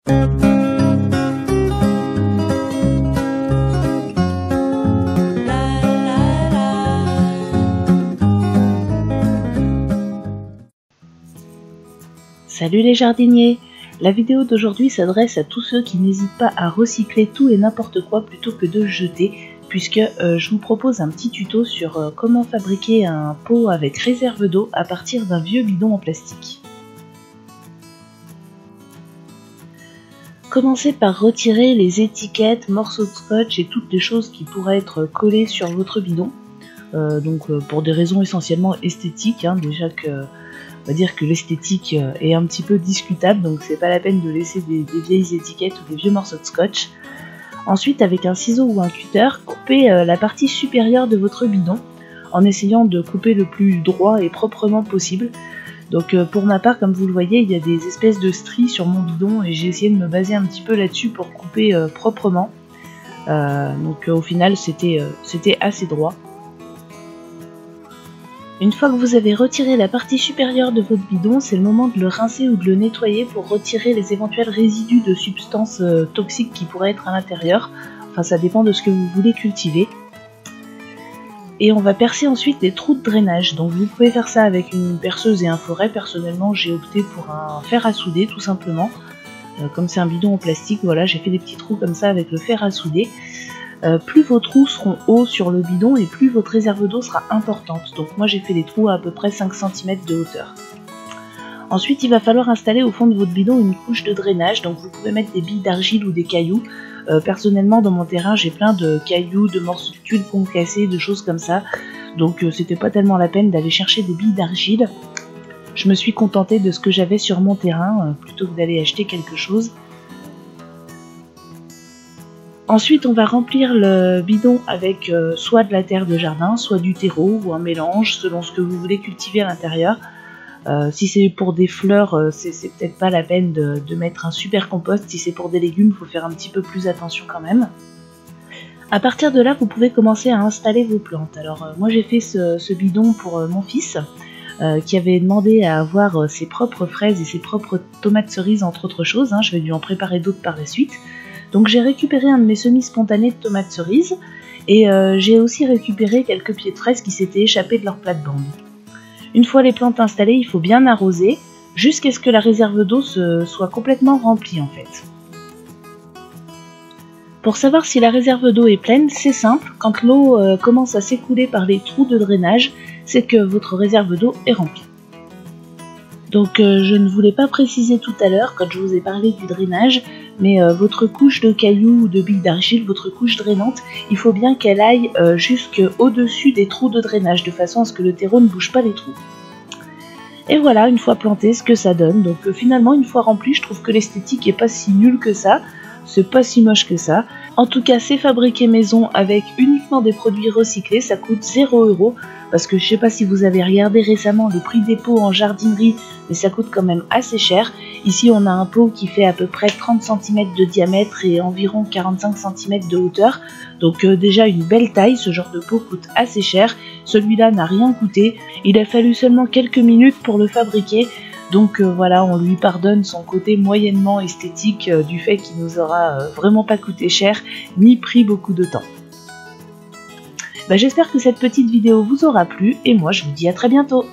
Salut les jardiniers! La vidéo d'aujourd'hui s'adresse à tous ceux qui n'hésitent pas à recycler tout et n'importe quoi plutôt que de jeter, puisque je vous propose un petit tuto sur comment fabriquer un pot avec réserve d'eau à partir d'un vieux bidon en plastique. Commencez par retirer les étiquettes, morceaux de scotch et toutes les choses qui pourraient être collées sur votre bidon. Pour des raisons essentiellement esthétiques, déjà que on va dire que l'esthétique est un petit peu discutable, donc c'est pas la peine de laisser des vieilles étiquettes ou des vieux morceaux de scotch. Ensuite, avec un ciseau ou un cutter, coupez la partie supérieure de votre bidon en essayant de couper le plus droit et proprement possible. Donc pour ma part, comme vous le voyez, il y a des espèces de stries sur mon bidon et j'ai essayé de me baser un petit peu là-dessus pour couper proprement. Au final, c'était assez droit. Une fois que vous avez retiré la partie supérieure de votre bidon, c'est le moment de le rincer ou de le nettoyer pour retirer les éventuels résidus de substances toxiques qui pourraient être à l'intérieur. Enfin, ça dépend de ce que vous voulez cultiver. Et on va percer ensuite des trous de drainage. Donc vous pouvez faire ça avec une perceuse et un forêt. Personnellement, j'ai opté pour un fer à souder tout simplement. Comme c'est un bidon en plastique, voilà, j'ai fait des petits trous comme ça avec le fer à souder. Plus vos trous seront hauts sur le bidon et plus votre réserve d'eau sera importante. Donc moi j'ai fait des trous à peu près 5 cm de hauteur. Ensuite il va falloir installer au fond de votre bidon une couche de drainage. Donc vous pouvez mettre des billes d'argile ou des cailloux. Personnellement dans mon terrain j'ai plein de cailloux, de morceaux de tuiles concassés, de choses comme ça. Donc c'était pas tellement la peine d'aller chercher des billes d'argile. Je me suis contentée de ce que j'avais sur mon terrain plutôt que d'aller acheter quelque chose. Ensuite, on va remplir le bidon avec soit de la terre de jardin, soit du terreau ou un mélange selon ce que vous voulez cultiver à l'intérieur. Si c'est pour des fleurs, c'est peut-être pas la peine de mettre un super compost. Si c'est pour des légumes, il faut faire un petit peu plus attention quand même. À partir de là, vous pouvez commencer à installer vos plantes. Alors moi j'ai fait ce bidon pour mon fils qui avait demandé à avoir ses propres fraises et ses propres tomates cerises entre autres choses. Je vais lui en préparer d'autres par la suite. Donc j'ai récupéré un de mes semis spontanés de tomates cerises et j'ai aussi récupéré quelques pieds de fraises qui s'étaient échappés de leur plate-bande. Une fois les plantes installées, il faut bien arroser jusqu'à ce que la réserve d'eau soit complètement remplie en fait. Pour savoir si la réserve d'eau est pleine, c'est simple, quand l'eau commence à s'écouler par les trous de drainage, c'est que votre réserve d'eau est remplie. Donc je ne voulais pas préciser tout à l'heure quand je vous ai parlé du drainage, mais votre couche de cailloux ou de billes d'argile, votre couche drainante, il faut bien qu'elle aille jusqu'au-dessus des trous de drainage, de façon à ce que le terreau ne bouge pas les trous. Et voilà, une fois planté, ce que ça donne. Donc finalement, une fois rempli, je trouve que l'esthétique est pas si nulle que ça, c'est pas si moche que ça. En tout cas, c'est fabriqué maison avec uniquement des produits recyclés, ça coûte 0 €, parce que je sais pas si vous avez regardé récemment le prix des pots en jardinerie, mais ça coûte quand même assez cher. Ici, on a un pot qui fait à peu près 30 cm de diamètre et environ 45 cm de hauteur. Donc déjà une belle taille, ce genre de pot coûte assez cher. Celui-là n'a rien coûté, il a fallu seulement quelques minutes pour le fabriquer. Donc voilà, on lui pardonne son côté moyennement esthétique du fait qu'il nous aura vraiment pas coûté cher, ni pris beaucoup de temps. J'espère que cette petite vidéo vous aura plu, et moi je vous dis à très bientôt.